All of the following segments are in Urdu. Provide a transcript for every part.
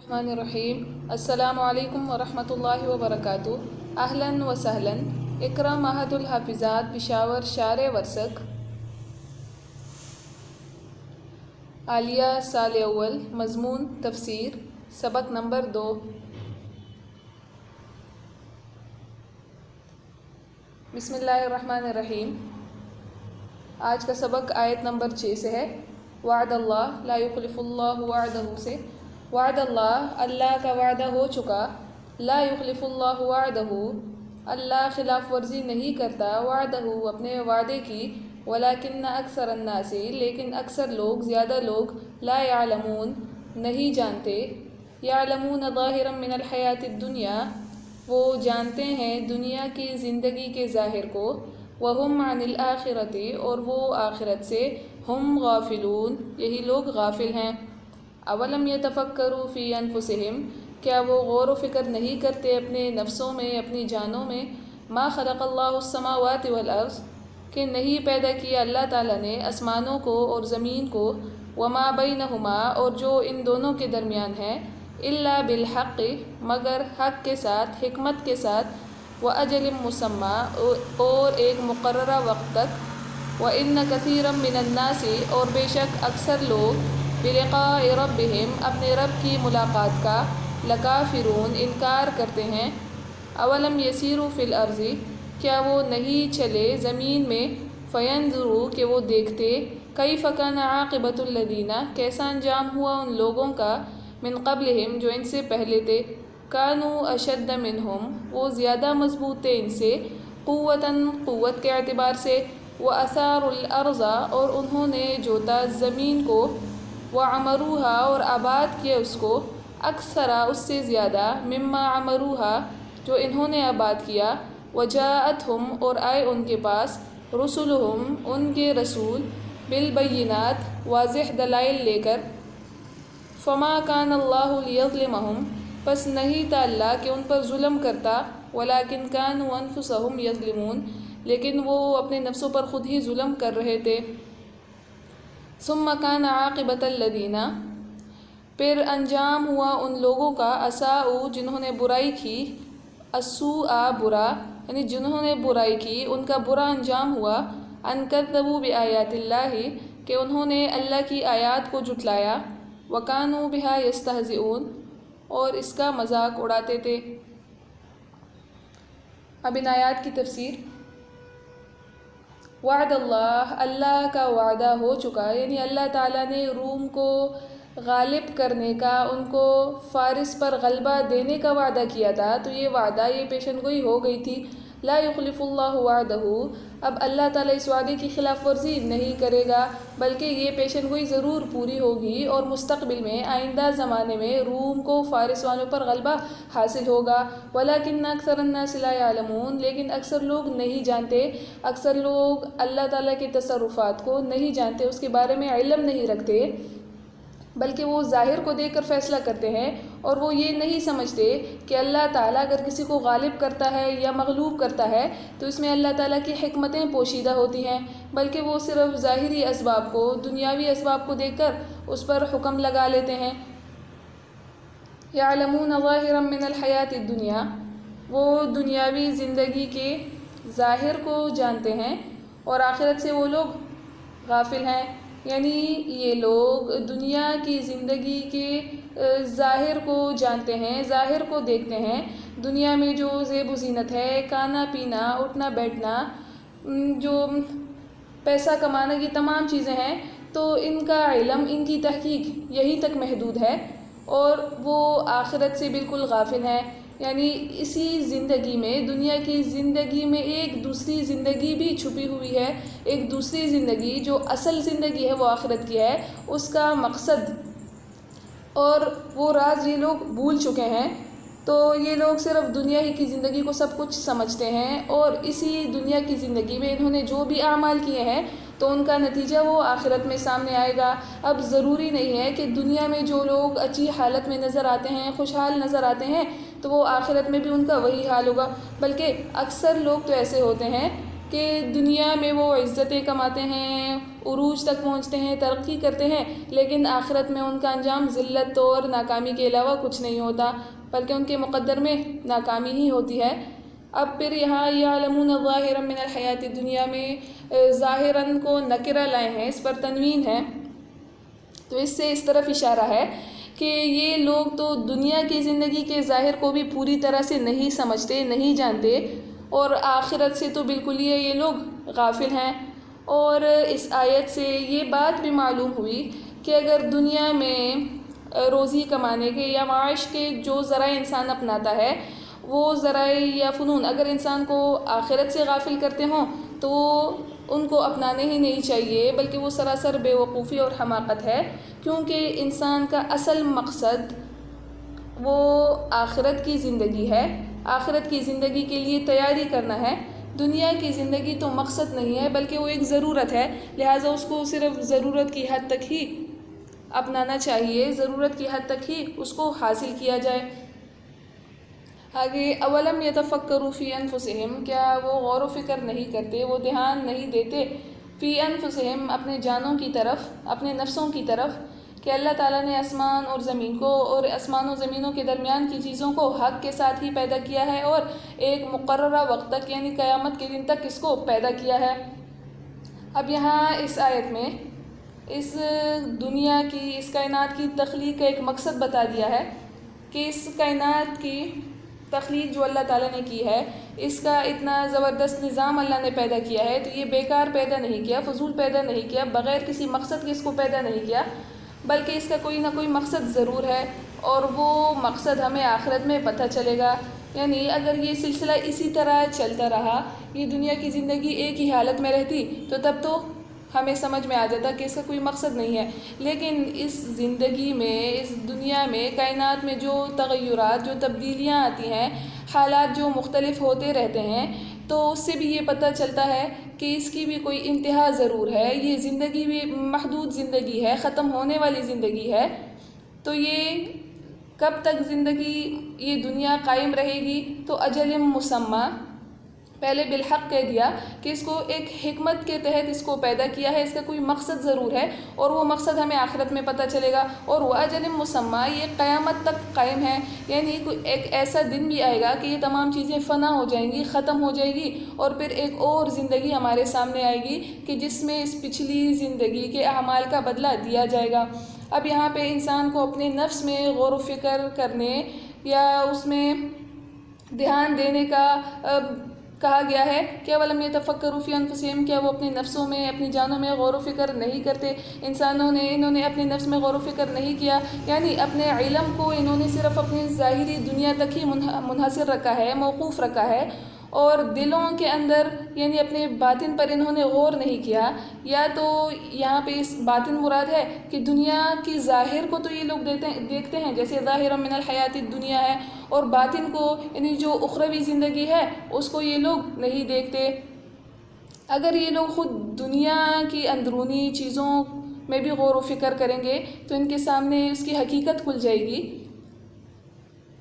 الرحمن الرحیم السلام علیکم ورحمۃ اللہ وبرکاتہ۔ اہلاً و سہلاً۔ اقرا معہد الحافظات پشاور شار ورسک عالیہ سال اول مضمون تفسیر سبق نمبر 2۔ بسم اللہ الرحمن الرحیم۔ آج کا سبق آیت نمبر 6 سے ہے۔ وعد اللہ لا یخلف اللہ وعدہ سے۔ وعد اللہ، اللہ کا وعدہ ہو چکا، لا یخلف اللہ وعدہ، اللہ خلاف ورزی نہیں کرتا، وعدہ اپنے وعدے کی، ولکن اکثر الناس، لیکن اکثر لوگ، زیادہ لوگ، لا یعلمون نہیں جانتے، یعلمون ظاہرا من الحیات الدنیا، وہ جانتے ہیں دنیا کی زندگی کے ظاہر کو، وہم عن الآخرۃ، اور وہ آخرت سے، ہم غافلون، یہی لوگ غافل ہیں۔ اولم یتفکروا فی انفسہم، کیا وہ غور و فکر نہیں کرتے اپنے نفسوں میں، اپنی جانوں میں، ما خلق اللہ السماوات والارض، کہ نہیں پیدا کیا اللہ تعالیٰ نے آسمانوں کو اور زمین کو، وما بینہما، اور جو ان دونوں کے درمیان ہے، الا بالحق، مگر حق کے ساتھ، حکمت کے ساتھ، واجل مسمى، اور ایک مقررہ وقت تک، وان کثیرا من الناس، اور بے شک اکثر لوگ، بلقاء ربہم، اپنے رب کی ملاقات کا، لکافرون، انکار کرتے ہیں۔ اولم یسیروا فی الارض، کیا وہ نہیں چلے زمین میں، فینظروا، کہ وہ دیکھتے، کیف کان عاقبۃ الذین، کیسا انجام ہوا ان لوگوں کا، من قبلہم، جو ان سے پہلے تھے، کانوا اشد منہم، وہ زیادہ مضبوط تھے ان سے، قوتاً، قوت کے اعتبار سے، واثاروا الارض، اور انہوں نے جوتا زمین کو، وعمروہا، اور آباد کیا اس کو، اکثرا، اس سے زیادہ، مما عمروہا، جو انہوں نے آباد کیا، وجاءتہم، اور آئے ان کے پاس، رسلہم، ان کے رسول، بالبینات، واضح دلائل لے کر، فما کان اللہ لیظلمہم، پس نہیں تھا اللہ کہ ان پر ظلم کرتا، ولکن کانوا انفسہم یظلمون، لیکن وہ اپنے نفسوں پر خود ہی ظلم کر رہے تھے۔ ثم کان عاقبۃ الذین، پھر انجام ہوا ان لوگوں کا، اساءوا، جنہوں نے برائی کی، السوء، برا، یعنی جنہوں نے برائی کی، ان کا برا انجام ہوا، ان کذبوا بآیات اللہ، کہ انہوں نے اللہ کی آیات کو جھٹلایا، وکانوا بہا یستہزئون، اور اس کا مذاق اڑاتے تھے۔ اب ان آیات کی تفسیر۔ وعد اللہ، اللہ کا وعدہ ہو چکا، یعنی اللہ تعالیٰ نے روم کو غالب کرنے کا، ان کو فارس پر غلبہ دینے کا وعدہ کیا تھا، تو یہ وعدہ، یہ پیشن گوئی ہو گئی تھی، لا یخلف اللہ وعدہ، اب اللہ تعالیٰ اس وعدے کی خلاف ورزی نہیں کرے گا، بلکہ یہ پیشن گوئی ضرور پوری ہوگی، اور مستقبل میں، آئندہ زمانے میں روم کو فارس والوں پر غلبہ حاصل ہوگا، ولیکن اکثر الناس لا یعلمون، لیکن اکثر لوگ نہیں جانتے، اکثر لوگ اللہ تعالیٰ کے تصرفات کو نہیں جانتے، اس کے بارے میں علم نہیں رکھتے، بلکہ وہ ظاہر کو دیکھ کر فیصلہ کرتے ہیں، اور وہ یہ نہیں سمجھتے کہ اللہ تعالیٰ اگر کسی کو غالب کرتا ہے یا مغلوب کرتا ہے تو اس میں اللہ تعالیٰ کی حکمتیں پوشیدہ ہوتی ہیں، بلکہ وہ صرف ظاہری اسباب کو، دنیاوی اسباب کو دیکھ کر اس پر حکم لگا لیتے ہیں۔ یعلمون ظاہرا من الحیات الدنیا، وہ دنیاوی زندگی کے ظاہر کو جانتے ہیں، اور آخرت سے وہ لوگ غافل ہیں، یعنی یہ لوگ دنیا کی زندگی کے ظاہر کو جانتے ہیں، ظاہر کو دیکھتے ہیں، دنیا میں جو زیب و زینت ہے، کھانا پینا، اٹھنا بیٹھنا، جو پیسہ کمانا، یہ تمام چیزیں ہیں، تو ان کا علم، ان کی تحقیق یہیں تک محدود ہے، اور وہ آخرت سے بالکل غافل ہیں، یعنی اسی زندگی میں، دنیا کی زندگی میں ایک دوسری زندگی بھی چھپی ہوئی ہے، ایک دوسری زندگی جو اصل زندگی ہے وہ آخرت کی ہے، اس کا مقصد اور وہ راز یہ لوگ بھول چکے ہیں، تو یہ لوگ صرف دنیا ہی کی زندگی کو سب کچھ سمجھتے ہیں، اور اسی دنیا کی زندگی میں انہوں نے جو بھی اعمال کیے ہیں تو ان کا نتیجہ وہ آخرت میں سامنے آئے گا۔ اب ضروری نہیں ہے کہ دنیا میں جو لوگ اچھی حالت میں نظر آتے ہیں، خوشحال نظر آتے ہیں، تو وہ آخرت میں بھی ان کا وہی حال ہوگا، بلکہ اکثر لوگ تو ایسے ہوتے ہیں کہ دنیا میں وہ عزتیں کماتے ہیں، عروج تک پہنچتے ہیں، ترقی کرتے ہیں، لیکن آخرت میں ان کا انجام ذلت اور ناکامی کے علاوہ کچھ نہیں ہوتا، بلکہ ان کے مقدر میں ناکامی ہی ہوتی ہے۔ اب پھر یہاں یعلمون ظاہرا من الحیات دنیا میں ظاہراً کو نکرہ لائے ہیں، اس پر تنوین ہے، تو اس سے اس طرف اشارہ ہے کہ یہ لوگ تو دنیا کی زندگی کے ظاہر کو بھی پوری طرح سے نہیں سمجھتے، نہیں جانتے، اور آخرت سے تو بالکل ہی یہ لوگ غافل ہیں۔ اور اس آیت سے یہ بات بھی معلوم ہوئی کہ اگر دنیا میں روزی کمانے کے یا معاش کے جو ذرائع انسان اپناتا ہے، وہ ذرائع یا فنون اگر انسان کو آخرت سے غافل کرتے ہوں تو ان کو اپنانے ہی نہیں چاہیے، بلکہ وہ سراسر بے وقوفی اور حماقت ہے، کیونکہ انسان کا اصل مقصد وہ آخرت کی زندگی ہے، آخرت کی زندگی کے لیے تیاری کرنا ہے۔ دنیا کی زندگی تو مقصد نہیں ہے، بلکہ وہ ایک ضرورت ہے، لہٰذا اس کو صرف ضرورت کی حد تک ہی اپنانا چاہیے، ضرورت کی حد تک ہی اس کو حاصل کیا جائے۔ آگے اولم یتفکروا فی انفسہم، کیا وہ غور و فکر نہیں کرتے، وہ دھیان نہیں دیتے فی انفسہم اپنے جانوں کی طرف، اپنے نفسوں کی طرف، کہ اللہ تعالیٰ نے آسمان اور زمین کو اور آسمان و زمینوں کے درمیان کی چیزوں کو حق کے ساتھ ہی پیدا کیا ہے اور ایک مقررہ وقت تک یعنی قیامت کے دن تک اس کو پیدا کیا ہے۔ اب یہاں اس آیت میں اس دنیا کی، اس کائنات کی تخلیق کا ایک مقصد بتا دیا ہے کہ اس کائنات کی تخلیق جو اللہ تعالیٰ نے کی ہے، اس کا اتنا زبردست نظام اللہ نے پیدا کیا ہے، تو یہ بیکار پیدا نہیں کیا، فضول پیدا نہیں کیا، بغیر کسی مقصد کے اس کو پیدا نہیں کیا، بلکہ اس کا کوئی نہ کوئی مقصد ضرور ہے، اور وہ مقصد ہمیں آخرت میں پتہ چلے گا۔ یعنی اگر یہ سلسلہ اسی طرح چلتا رہا، یہ دنیا کی زندگی ایک ہی حالت میں رہتی، تو تب تو ہمیں سمجھ میں آ جاتا کہ اس کا کوئی مقصد نہیں ہے، لیکن اس زندگی میں، اس دنیا میں، کائنات میں جو تغیرات، جو تبدیلیاں آتی ہیں، حالات جو مختلف ہوتے رہتے ہیں، تو اس سے بھی یہ پتہ چلتا ہے کہ اس کی بھی کوئی انتہا ضرور ہے، یہ زندگی بھی محدود زندگی ہے، ختم ہونے والی زندگی ہے، تو یہ کب تک زندگی، یہ دنیا قائم رہے گی، تو اجل مسمى، پہلے بالحق کہہ دیا کہ اس کو ایک حکمت کے تحت اس کو پیدا کیا ہے، اس کا کوئی مقصد ضرور ہے، اور وہ مقصد ہمیں آخرت میں پتہ چلے گا، اور وہ اجل مسمى یہ قیامت تک قائم ہے، یعنی ایک ایسا دن بھی آئے گا کہ یہ تمام چیزیں فنا ہو جائیں گی، ختم ہو جائے گی، اور پھر ایک اور زندگی ہمارے سامنے آئے گی کہ جس میں اس پچھلی زندگی کے اعمال کا بدلہ دیا جائے گا۔ اب یہاں پہ انسان کو اپنے نفس میں غور و فکر کرنے یا اس میں دھیان دینے کا کہا گیا ہے کہ اولم یتفکروا فی انفسہم، کیا وہ اپنے نفسوں میں، اپنی جانوں میں غور و فکر نہیں کرتے؟ انہوں نے اپنے نفس میں غور و فکر نہیں کیا، یعنی اپنے علم کو انہوں نے صرف اپنی ظاہری دنیا تک ہی منحصر رکھا ہے، موقوف رکھا ہے، اور دلوں کے اندر یعنی اپنے باطن پر انہوں نے غور نہیں کیا۔ یا تو یہاں پہ اس باطن مراد ہے کہ دنیا کی ظاہر کو تو یہ لوگ دیکھتے ہیں، جیسے ظاہر من الحیات الدنیا ہے، اور باطن کو یعنی جو اخروی زندگی ہے اس کو یہ لوگ نہیں دیکھتے۔ اگر یہ لوگ خود دنیا کی اندرونی چیزوں میں بھی غور و فکر کریں گے تو ان کے سامنے اس کی حقیقت کھل جائے گی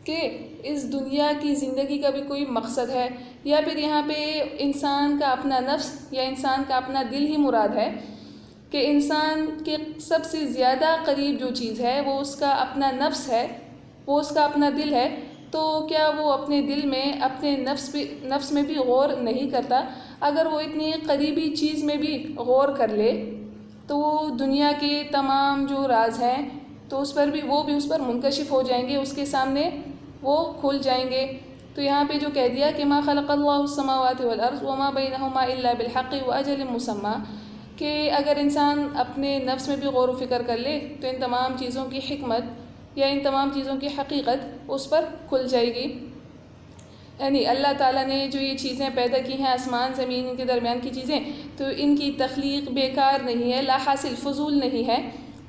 کہ اس دنیا کی زندگی کا بھی کوئی مقصد ہے، یا پھر یہاں پہ انسان کا اپنا نفس یا انسان کا اپنا دل ہی مراد ہے کہ انسان کے سب سے زیادہ قریب جو چیز ہے وہ اس کا اپنا نفس ہے، وہ اس کا اپنا دل ہے، تو کیا وہ اپنے دل میں، اپنے نفس میں بھی غور نہیں کرتا؟ اگر وہ اتنی قریبی چیز میں بھی غور کر لے تو وہ دنیا کے تمام جو راز ہیں تو اس پر بھی، وہ بھی اس پر منکشف ہو جائیں گے، اس کے سامنے وہ کھل جائیں گے۔ تو یہاں پہ جو کہہ دیا کہ ما خلق اللہ السماوات والارض وما بینہما الا بالحق واجل مسمى، کہ اگر انسان اپنے نفس میں بھی غور و فکر کر لے تو ان تمام چیزوں کی حکمت یا ان تمام چیزوں کی حقیقت اس پر کھل جائے گی۔ یعنی اللہ تعالیٰ نے جو یہ چیزیں پیدا کی ہیں، آسمان زمین، ان کے درمیان کی چیزیں، تو ان کی تخلیق بیکار نہیں ہے، لا حاصل، فضول نہیں ہے،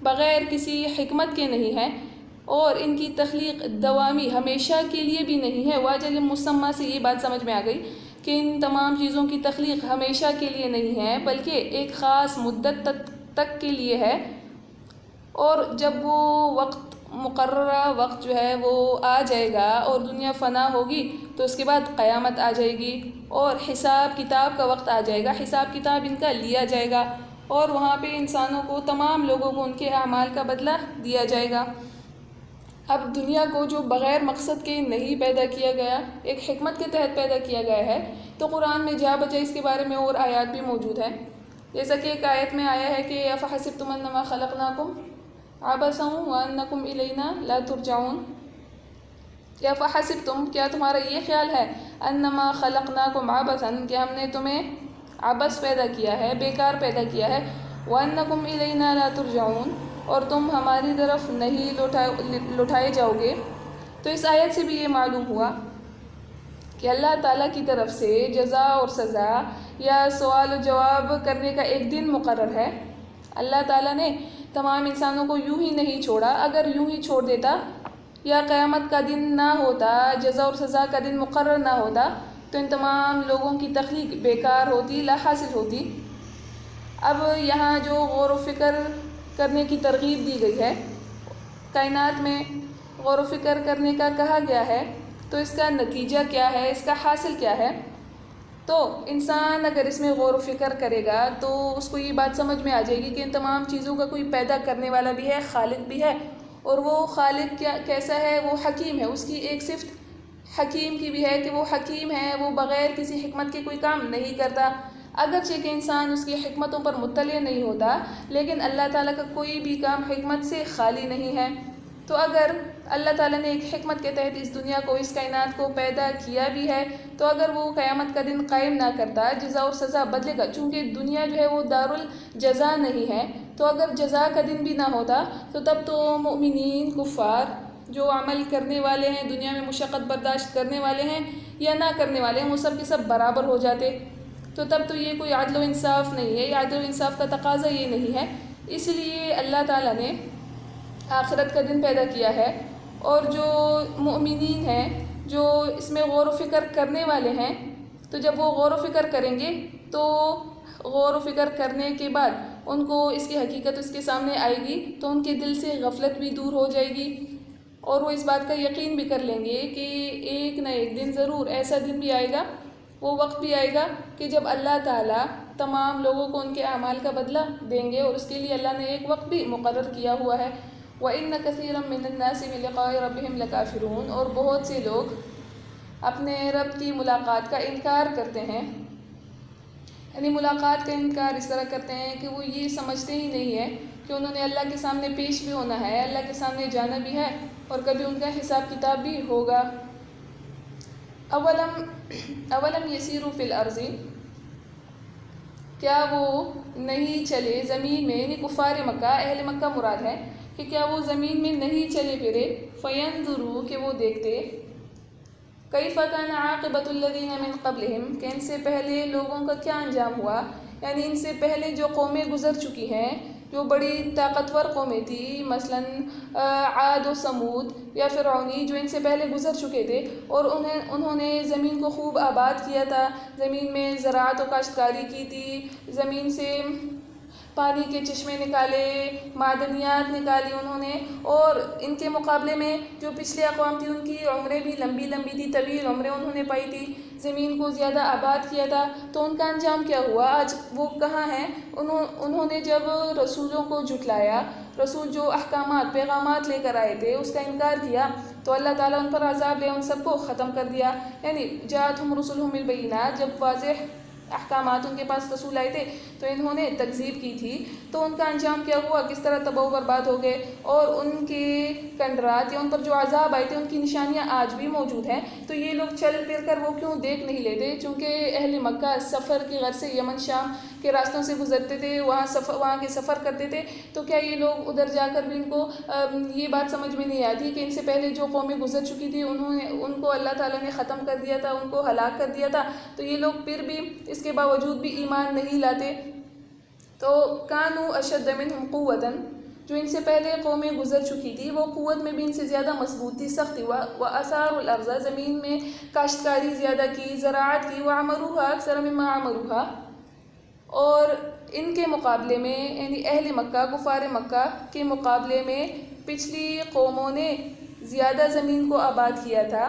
بغیر کسی حکمت کے نہیں ہے، اور ان کی تخلیق دوامی، ہمیشہ کے لیے بھی نہیں ہے۔ واجل مسمى سے یہ بات سمجھ میں آ گئی کہ ان تمام چیزوں کی تخلیق ہمیشہ کے لیے نہیں ہے، بلکہ ایک خاص مدت تک کے لیے ہے، اور جب وہ وقت، مقررہ وقت جو ہے وہ آ جائے گا اور دنیا فنا ہوگی تو اس کے بعد قیامت آ جائے گی اور حساب کتاب کا وقت آ جائے گا، حساب کتاب ان کا لیا جائے گا، اور وہاں پہ انسانوں کو، تمام لوگوں کو ان کے اعمال کا بدلہ دیا جائے گا۔ اب دنیا کو جو بغیر مقصد کے نہیں پیدا کیا گیا، ایک حکمت کے تحت پیدا کیا گیا ہے، تو قرآن میں جا بجا اس کے بارے میں اور آیات بھی موجود ہیں۔ جیسا کہ ایک آیت میں آیا ہے کہ افحسبتم انما خلقناکم عبثا وانکم الینا لا ترجعون، یا فحسبتم، کیا تمہارا یہ خیال ہے، انما خلقناکم عبثا، کہ ہم نے تمہیں عبث پیدا کیا ہے، بیکار پیدا کیا ہے، وانکم الینا لا ترجعون، اور تم ہماری طرف نہیں لوٹائے جاؤ گے۔ تو اس آیت سے بھی یہ معلوم ہوا کہ اللہ تعالیٰ کی طرف سے جزا اور سزا یا سوال و جواب کرنے کا ایک دن مقرر ہے۔ اللہ تعالیٰ نے تمام انسانوں کو یوں ہی نہیں چھوڑا، اگر یوں ہی چھوڑ دیتا یا قیامت کا دن نہ ہوتا، جزا اور سزا کا دن مقرر نہ ہوتا، تو ان تمام لوگوں کی تخلیق بیکار ہوتی، لا حاصل ہوتی۔ اب یہاں جو غور و فکر کرنے کی ترغیب دی گئی ہے، کائنات میں غور و فکر کرنے کا کہا گیا ہے، تو اس کا نتیجہ کیا ہے، اس کا حاصل کیا ہے؟ تو انسان اگر اس میں غور و فکر کرے گا تو اس کو یہ بات سمجھ میں آ جائے گی کہ ان تمام چیزوں کا کوئی پیدا کرنے والا بھی ہے، خالق بھی ہے، اور وہ خالق کیسا ہے، وہ حکیم ہے۔ اس کی ایک صفت حکیم کی بھی ہے کہ وہ حکیم ہے، وہ بغیر کسی حکمت کے کوئی کام نہیں کرتا۔ اگرچہ کہ انسان اس کی حکمتوں پر مطلع نہیں ہوتا، لیکن اللہ تعالیٰ کا کوئی بھی کام حکمت سے خالی نہیں ہے۔ تو اگر اللہ تعالیٰ نے ایک حکمت کے تحت اس دنیا کو، اس کائنات کو پیدا کیا بھی ہے، تو اگر وہ قیامت کا دن قائم نہ کرتا، جزا اور سزا بدلے گا، چونکہ دنیا جو ہے وہ دارالجزا نہیں ہے، تو اگر جزا کا دن بھی نہ ہوتا تو تب تو مومنین، کفار، جو عمل کرنے والے ہیں، دنیا میں مشقت برداشت کرنے والے ہیں یا نہ کرنے والے ہیں، وہ سب کے سب برابر ہو جاتے۔ تو تب تو یہ کوئی عدل و انصاف نہیں ہے، یہ عدل و انصاف کا تقاضا یہ نہیں ہے۔ اس لیے اللہ تعالیٰ نے آخرت کا دن پیدا کیا ہے، اور جو مومنین ہیں، جو اس میں غور و فکر کرنے والے ہیں، تو جب وہ غور و فکر کریں گے تو غور و فکر کرنے کے بعد ان کو اس کی حقیقت اس کے سامنے آئے گی، تو ان کے دل سے غفلت بھی دور ہو جائے گی، اور وہ اس بات کا یقین بھی کر لیں گے کہ ایک نہ ایک دن ضرور ایسا دن بھی آئے گا، وہ وقت بھی آئے گا کہ جب اللہ تعالیٰ تمام لوگوں کو ان کے اعمال کا بدلہ دیں گے، اور اس کے لیے اللہ نے ایک وقت بھی مقرر کیا ہوا ہے۔ وَإِنَّ كَثِيرًا مِّنَ النَّاسِ بِلِقَاءِ رَبِّهِمْ لَكَافِرُونَ، اور بہت سے لوگ اپنے رب کی ملاقات کا انکار کرتے ہیں، یعنی ملاقات کا انکار اس طرح کرتے ہیں کہ وہ یہ سمجھتے ہی نہیں ہے کہ انہوں نے اللہ کے سامنے پیش بھی ہونا ہے، اللہ کے سامنے جانا بھی ہے، اور کبھی ان کا حساب کتاب بھی ہوگا۔ اولم یسیروا فی الارض، کیا وہ نہیں چلے زمین میں، یعنی کفار مکہ، اہل مکہ مراد ہے کہ کیا وہ زمین میں نہیں چلے پھرے، فینظروا، کہ وہ دیکھتے، کیف کان عاقبۃ الذین من قبلہم، کہ ان سے پہلے لوگوں کا کیا انجام ہوا، یعنی ان سے پہلے جو قومیں گزر چکی ہیں، جو بڑی طاقتور قومیں تھی، مثلاً عاد و سمود یا فرعونی، جو ان سے پہلے گزر چکے تھے، اور انہوں نے زمین کو خوب آباد کیا تھا، زمین میں زراعت و کاشتکاری کی تھی، زمین سے پانی کے چشمے نکالے، معدنیات نکالی انہوں نے، اور ان کے مقابلے میں جو پچھلے اقوام تھی ان کی عمریں بھی لمبی لمبی تھی، طویل عمریں انہوں نے پائی تھی، زمین کو زیادہ آباد کیا تھا، تو ان کا انجام کیا ہوا؟ آج وہ کہاں ہیں؟ انہوں نے جب رسولوں کو جھٹلایا، رسول جو احکامات، پیغامات لے کر آئے تھے، اس کا انکار کیا، تو اللہ تعالیٰ ان پر عذاب لے ان سب کو ختم کر دیا۔ یعنی جاءتہم رسلہم بالبینات، جب واضح احکامات ان کے پاس رسول آئے تھے تو انہوں نے تکذیب کی تھی، تو ان کا انجام کیا ہوا، کس طرح تباہ و برباد ہو گئے، اور ان کے کنڈرات یا ان پر جو عذاب آئے تھے ان کی نشانیاں آج بھی موجود ہیں۔ تو یہ لوگ چل پھر کر وہ کیوں دیکھ نہیں لیتے؟ چونکہ اہل مکہ سفر کی غرض سے یمن شام کے راستوں سے گزرتے تھے، وہاں کے سفر کرتے تھے، تو کیا یہ لوگ ادھر جا کر بھی ان کو یہ بات سمجھ میں نہیں آتی کہ ان سے پہلے جو قومیں گزر چکی تھی ان کو اللہ تعالیٰ نے ختم کر دیا تھا، ان کو ہلاک کر دیا تھا، تو یہ لوگ پھر بھی اس کے باوجود بھی ایمان نہیں لاتے؟ تو کانوا اشد منہم قوۃ، جو ان سے پہلے قومیں گزر چکی تھی وہ قوت میں بھی ان سے زیادہ مضبوط تھی، سخت ہوا، وَأَثَارُوا الْأَرْضَ، زمین میں کاشتکاری زیادہ کی، زراعت کی، وَعَمَرُوهَا أَكْثَرَ مِمَّا عَمَرُوهَا، اور ان کے مقابلے میں، یعنی اہل مکہ، کفار مکہ کے مقابلے میں پچھلی قوموں نے زیادہ زمین کو آباد کیا تھا،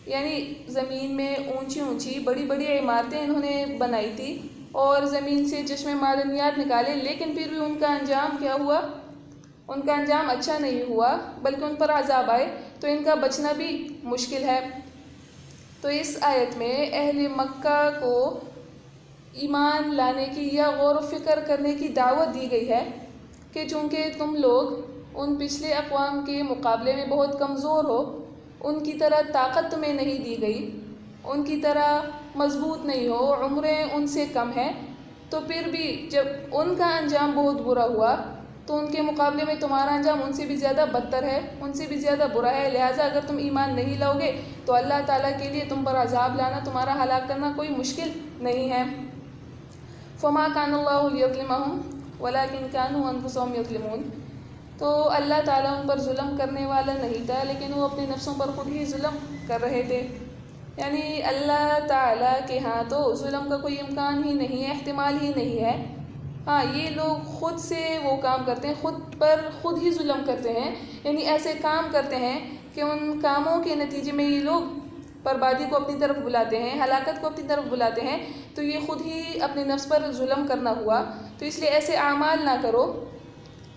یعنی زمین میں اونچی اونچی بڑی بڑی عمارتیں انہوں نے بنائی تھی، اور زمین سے چشمے معدنیات نکالے، لیکن پھر بھی ان کا انجام کیا ہوا؟ ان کا انجام اچھا نہیں ہوا، بلکہ ان پر عذاب آئے، تو ان کا بچنا بھی مشکل ہے۔ تو اس آیت میں اہل مکہ کو ایمان لانے کی یا غور و فکر کرنے کی دعوت دی گئی ہے کہ چونکہ تم لوگ ان پچھلے اقوام کے مقابلے میں بہت کمزور ہو، ان کی طرح طاقت تمہیں نہیں دی گئی، ان کی طرح مضبوط نہیں ہو، عمریں ان سے کم ہیں، تو پھر بھی جب ان کا انجام بہت برا ہوا تو ان کے مقابلے میں تمہارا انجام ان سے بھی زیادہ بدتر ہے، ان سے بھی زیادہ برا ہے۔ لہٰذا اگر تم ایمان نہیں لاؤ گے تو اللہ تعالیٰ کے لیے تم پر عذاب لانا، تمہارا ہلاک کرنا کوئی مشکل نہیں ہے۔ فما کان اللہ لیظلمہم ولکن کانوا انفسہم یظلمون۔ تو اللہ تعالیٰ ان پر ظلم کرنے والا نہیں تھا، لیکن وہ اپنے نفسوں پر خود ہی ظلم کر رہے تھے۔ یعنی اللہ تعالیٰ کے ہاں تو ظلم کا کوئی امکان ہی نہیں ہے، احتمال ہی نہیں ہے۔ ہاں، یہ لوگ خود سے وہ کام کرتے ہیں، خود پر خود ہی ظلم کرتے ہیں، یعنی ایسے کام کرتے ہیں کہ ان کاموں کے نتیجے میں یہ لوگ بربادی کو اپنی طرف بلاتے ہیں، ہلاکت کو اپنی طرف بلاتے ہیں، تو یہ خود ہی اپنے نفس پر ظلم کرنا ہوا۔ تو اس لیے ایسے اعمال نہ کرو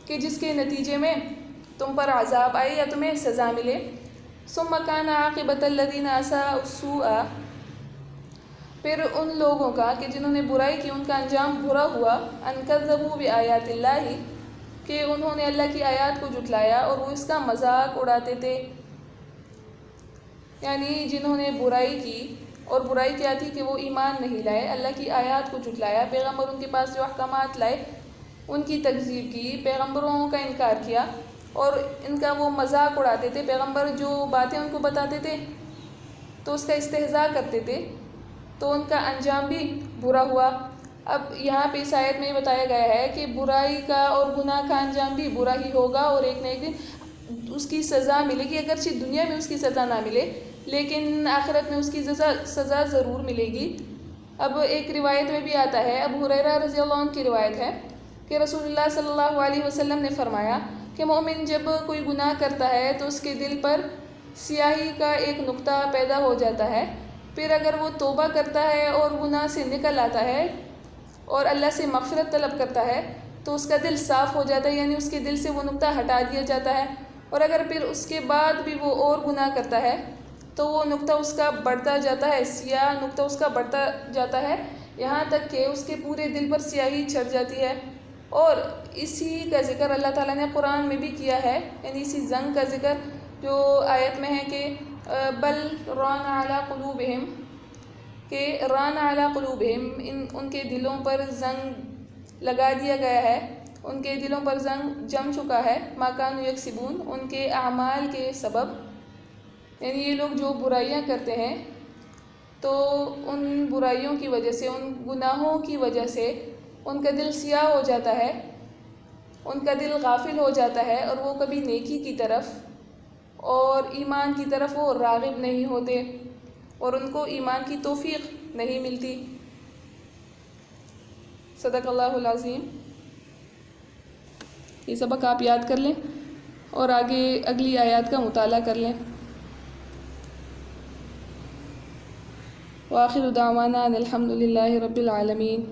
کہ جس کے نتیجے میں تم پر عذاب آئے یا تمہیں سزا ملے۔ ثم کان عاقبۃ الذین اساءوا السوء، پھر ان لوگوں کا کہ جنہوں نے برائی کی ان کا انجام برا ہوا، ان کذبوا بآیات اللہ، کہ انہوں نے اللہ کی آیات کو جھٹلایا اور وہ اس کا مذاق اڑاتے تھے۔ یعنی جنہوں نے برائی کی، اور برائی کیا تھی کہ وہ ایمان نہیں لائے، اللہ کی آیات کو جھٹلایا، پیغمبر ان کے پاس جو احکامات لائے ان کی تکذیب کی، پیغمبروں کا انکار کیا اور ان کا وہ مذاق اڑاتے تھے، پیغمبر جو باتیں ان کو بتاتے تھے تو اس کا استہزاء کرتے تھے، تو ان کا انجام بھی برا ہوا۔ اب یہاں پہ اس آیت میں بتایا گیا ہے کہ برائی کا اور گناہ کا انجام بھی برا ہی ہوگا، اور ایک نہ ایک دن اس کی سزا ملے گی، اگرچہ دنیا میں اس کی سزا نہ ملے لیکن آخرت میں اس کی سزا ضرور ملے گی۔ اب ایک روایت میں بھی آتا ہے، ابو ہریرہ رضی اللہ عنہ کی روایت ہے کہ رسول اللہ صلی اللہ علیہ وسلم نے فرمایا کہ مومن جب کوئی گناہ کرتا ہے تو اس کے دل پر سیاہی کا ایک نقطہ پیدا ہو جاتا ہے، پھر اگر وہ توبہ کرتا ہے اور گناہ سے نکل آتا ہے اور اللہ سے مغفرت طلب کرتا ہے تو اس کا دل صاف ہو جاتا ہے، یعنی اس کے دل سے وہ نقطہ ہٹا دیا جاتا ہے، اور اگر پھر اس کے بعد بھی وہ اور گناہ کرتا ہے تو وہ نقطہ اس کا بڑھتا جاتا ہے، سیاہ نقطہ اس کا بڑھتا جاتا ہے، یہاں تک کہ اس کے پورے دل پر سیاہی چھڑ جاتی ہے۔ اور اسی کا ذکر اللہ تعالیٰ نے قرآن میں بھی کیا ہے، یعنی اسی زنگ کا ذکر جو آیت میں ہے کہ بل ران علی قلوبہم، کہ ران علی قلوبہم، ان کے دلوں پر زنگ لگا دیا گیا ہے، ان کے دلوں پر زنگ جم چکا ہے، ما کانوا یکسبون، ان کے اعمال کے سبب، یعنی یہ لوگ جو برائیاں کرتے ہیں تو ان برائیوں کی وجہ سے، ان گناہوں کی وجہ سے ان کا دل سیاہ ہو جاتا ہے، ان کا دل غافل ہو جاتا ہے، اور وہ کبھی نیکی کی طرف اور ایمان کی طرف وہ راغب نہیں ہوتے، اور ان کو ایمان کی توفیق نہیں ملتی۔ صدق اللہ العظیم۔ یہ سبق آپ یاد کر لیں اور آگے اگلی آیات کا مطالعہ کر لیں۔ وآخر دعوانا ان الحمد للہ رب العالمین۔